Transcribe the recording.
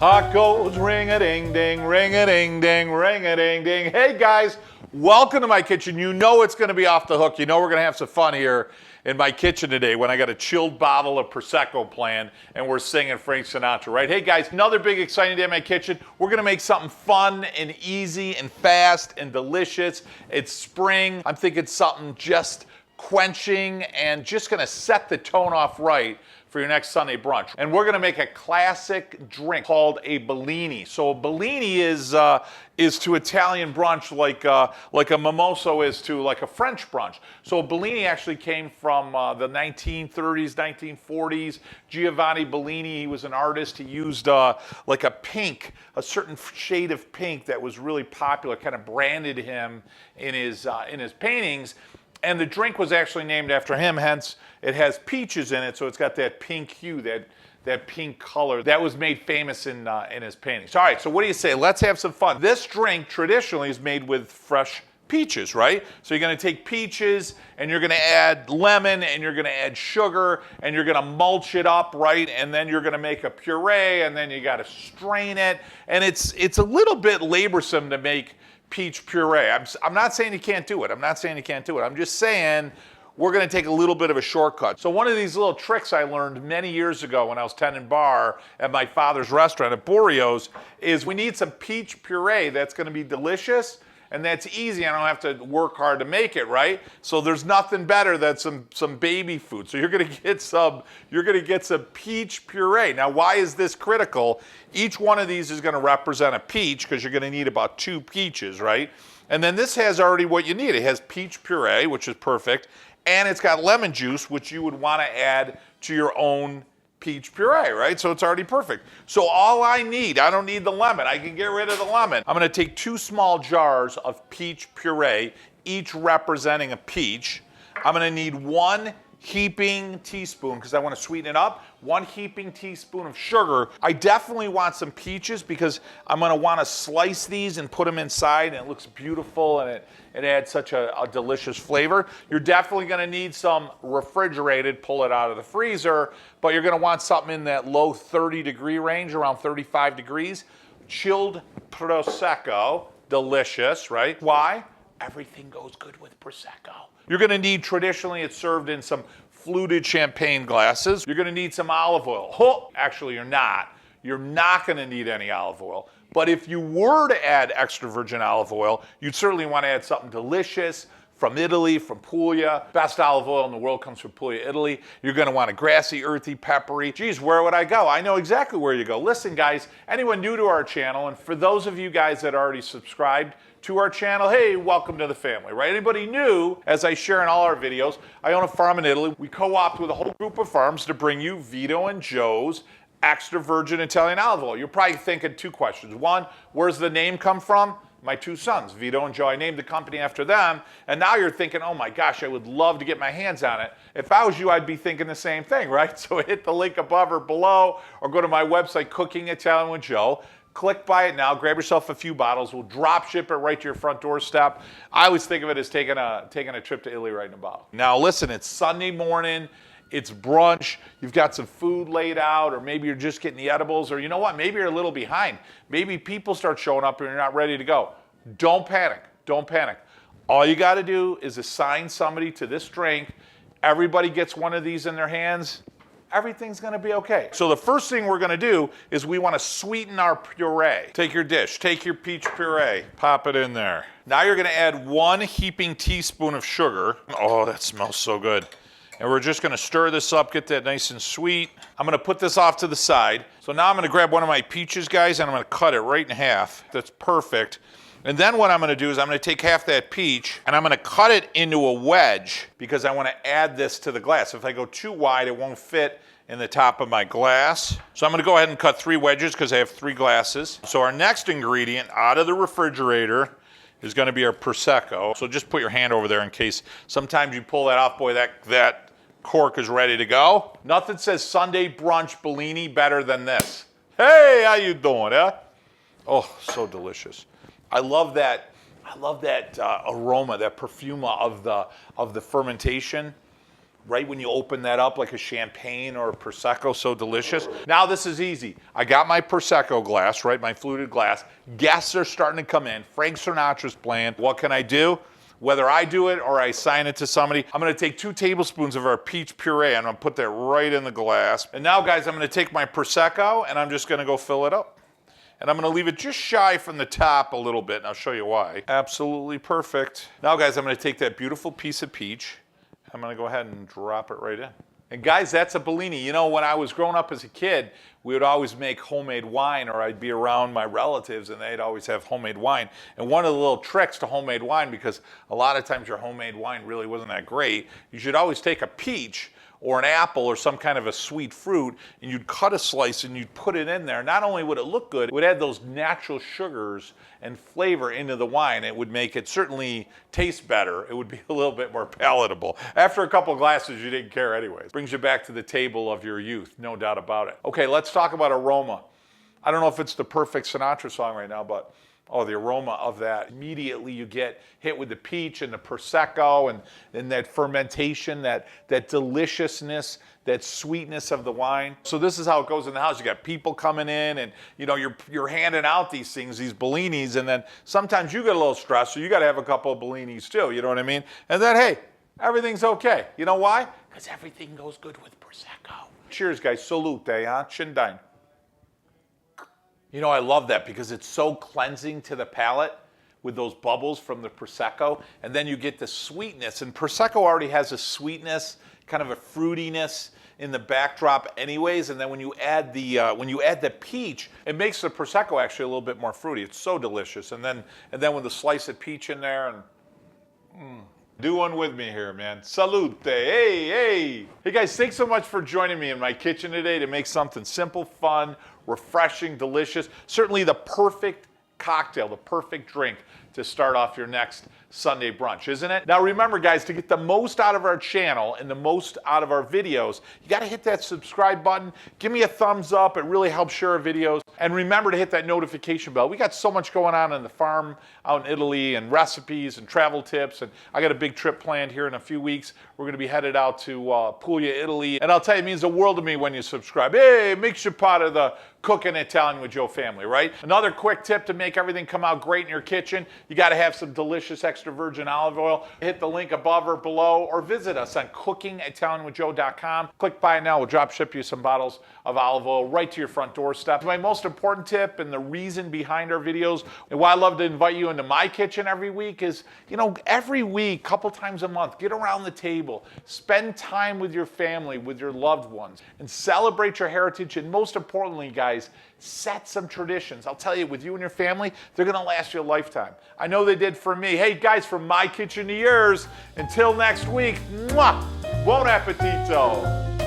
Hot goes ring-a-ding-ding, ring-a-ding-ding, ring-a-ding-ding. Hey guys, welcome to my kitchen. You know it's going to be off the hook. You know we're going to have some fun here in my kitchen today when I got a chilled bottle of Prosecco planned and we're singing Frank Sinatra, right? Hey guys, another big exciting day in my kitchen. We're going to make something fun and easy and fast and delicious. It's spring. I'm thinking something just quenching and just going to set the tone off right for your next Sunday brunch. And we're gonna make a classic drink called a Bellini. So a Bellini is to Italian brunch like a mimosa is to like a French brunch. So a Bellini actually came from the 1930s, 1940s. Giovanni Bellini, he was an artist. He used like a pink, a certain shade of pink that was really popular, kind of branded him in his paintings. And the drink was actually named after him, hence it has peaches in it, so it's got that pink hue, that pink color that was made famous in his paintings. All right, so what do you say? Let's have some fun. This drink traditionally is made with fresh peaches, right? So you're gonna take peaches and you're gonna add lemon and you're gonna add sugar and you're gonna mulch it up, right? And then you're gonna make a puree and then you gotta strain it. And it's a little bit laborsome to make peach puree. I'm not saying you can't do it. I'm not saying you can't do it. I'm just saying we're going to take a little bit of a shortcut. So one of these little tricks I learned many years ago when I was tending bar at my father's restaurant at Borio's is we need some peach puree that's going to be delicious and that's easy. I don't have to work hard to make it, right? So there's nothing better than some baby food. So you're going to get some peach puree. Now, why is this critical? Each one of these is going to represent a peach because you're going to need about 2 peaches, right? And then this has already what you need. It has peach puree, which is perfect, and it's got lemon juice, which you would want to add to your own peach puree, right? So it's already perfect. So all I don't need the lemon. I can get rid of the lemon. I'm going to take 2 small jars of peach puree, each representing a peach. I'm going to need 1 heaping teaspoon, because I want to sweeten it up, 1 heaping teaspoon of sugar. I definitely want some peaches because I'm going to want to slice these and put them inside, and it looks beautiful and it adds such a delicious flavor. You're definitely going to need some refrigerated, pull it out of the freezer, but you're going to want something in that low 30-degree range, around 35 degrees. Chilled Prosecco, delicious, right? Why? Everything goes good with Prosecco. You're going to need, traditionally, it's served in some fluted champagne glasses. You're going to need some olive oil. Oh, actually, you're not. You're not going to need any olive oil. But if you were to add extra virgin olive oil, you'd certainly want to add something delicious from Italy, from Puglia. Best olive oil in the world comes from Puglia, Italy. You're going to want a grassy, earthy, peppery. Geez, where would I go? I know exactly where you go. Listen, guys, anyone new to our channel, and for those of you guys that already subscribed to our channel, hey, welcome to the family, right? Anybody new, as I share in all our videos, I own a farm in Italy. We co-opt with a whole group of farms to bring you Vito and Joe's extra virgin Italian olive oil. You're probably thinking 2 questions. 1, where's the name come from? My 2 sons, Vito and Joe. I named the company after them. And now you're thinking, oh my gosh, I would love to get my hands on it. If I was you, I'd be thinking the same thing, right? So hit the link above or below, or go to my website, Cooking Italian with Joe. Click buy it now, grab yourself a few bottles. We'll drop ship it right to your front doorstep. I always think of it as taking a trip to Italy right in a bottle. Now listen, it's Sunday morning, it's brunch, you've got some food laid out, or maybe you're just getting the edibles, or you know what, maybe you're a little behind. Maybe people start showing up and you're not ready to go. Don't panic, don't panic. All you gotta do is assign somebody to this drink. Everybody gets one of these in their hands. Everything's gonna be okay. So the first thing we're gonna do is we wanna sweeten our puree. Take your dish, take your peach puree, pop it in there. Now you're gonna add 1 heaping teaspoon of sugar. Oh, that smells so good. And we're just gonna stir this up, get that nice and sweet. I'm gonna put this off to the side. So now I'm gonna grab one of my peaches, guys, and I'm gonna cut it right in half. That's perfect. And then what I'm gonna do is I'm gonna take half that peach and I'm gonna cut it into a wedge because I wanna add this to the glass. If I go too wide, it won't fit in the top of my glass. So I'm gonna go ahead and cut 3 wedges because I have 3 glasses. So our next ingredient out of the refrigerator is gonna be our Prosecco. So just put your hand over there in case sometimes you pull that off, boy, that cork is ready to go. Nothing says Sunday brunch Bellini better than this. Hey, how you doing, huh? Oh, so delicious. I love that aroma, that perfuma of the fermentation. right when you open that up like a champagne or a Prosecco, so delicious. Now this is easy. I got my Prosecco glass, right, my fluted glass. Guests are starting to come in. Frank Sinatra's playing. What can I do? Whether I do it or I assign it to somebody, I'm gonna take 2 tablespoons of our peach puree and I'm gonna put that right in the glass. And now guys, I'm gonna take my Prosecco and I'm just gonna go fill it up. And I'm gonna leave it just shy from the top a little bit, and I'll show you why. Absolutely perfect. Now guys, I'm gonna take that beautiful piece of peach. I'm gonna go ahead and drop it right in. And guys, that's a Bellini. You know, when I was growing up as a kid, we would always make homemade wine, or I'd be around my relatives and they'd always have homemade wine. And one of the little tricks to homemade wine, because a lot of times your homemade wine really wasn't that great, you should always take a peach or an apple or some kind of a sweet fruit, and you'd cut a slice and you'd put it in there. Not only would it look good, it would add those natural sugars and flavor into the wine. It would make it certainly taste better. It would be a little bit more palatable. After a couple glasses, you didn't care anyways. Brings you back to the table of your youth, no doubt about it. Okay, let's talk about aroma. I don't know if it's the perfect Sinatra song right now, but oh, the aroma of that. Immediately you get hit with the peach and the Prosecco and that fermentation, that deliciousness, that sweetness of the wine. So this is how it goes in the house. You got people coming in and you know, you're handing out these things, these Bellinis, and then sometimes you get a little stressed, so you gotta have a couple of Bellinis too, you know what I mean? And then, hey, everything's okay. You know why? Because everything goes good with Prosecco. Cheers, guys. Salute, huh? Chin-dine. You know, I love that because it's so cleansing to the palate with those bubbles from the Prosecco, and then you get the sweetness. And Prosecco already has a sweetness, kind of a fruitiness in the backdrop anyways, and then when you add the peach, it makes the Prosecco actually a little bit more fruity. It's so delicious. And then with the slice of peach in there, and do one with me here, man. Salute. Hey, hey. Hey guys, thanks so much for joining me in my kitchen today to make something simple, fun, refreshing, delicious. Certainly the perfect cocktail, the perfect drink to start off your next Sunday brunch, isn't it? Now remember guys, to get the most out of our channel and the most out of our videos, you gotta hit that subscribe button. Give me a thumbs up, it really helps share our videos. And remember to hit that notification bell. We got so much going on the farm out in Italy, and recipes and travel tips, and I got a big trip planned here in a few weeks. We're gonna be headed out to Puglia, Italy. And I'll tell you, it means the world to me when you subscribe. Hey, it makes you part of the Cooking Italian with Joe family, right? Another quick tip to make everything come out great in your kitchen, you gotta have some delicious extra virgin olive oil. Hit the link above or below, or visit us on cookingitalianwithjoe.com. Click buy now, we'll drop ship you some bottles of olive oil right to your front doorstep. My most important tip and the reason behind our videos, and why I love to invite you into my kitchen every week is, you know, every week, couple times a month, get around the table, spend time with your family, with your loved ones, and celebrate your heritage, and most importantly, guys, set some traditions. I'll tell you, with you and your family, they're gonna last you a lifetime. I know they did for me. Hey guys, from my kitchen to yours, until next week, mwah, buon appetito.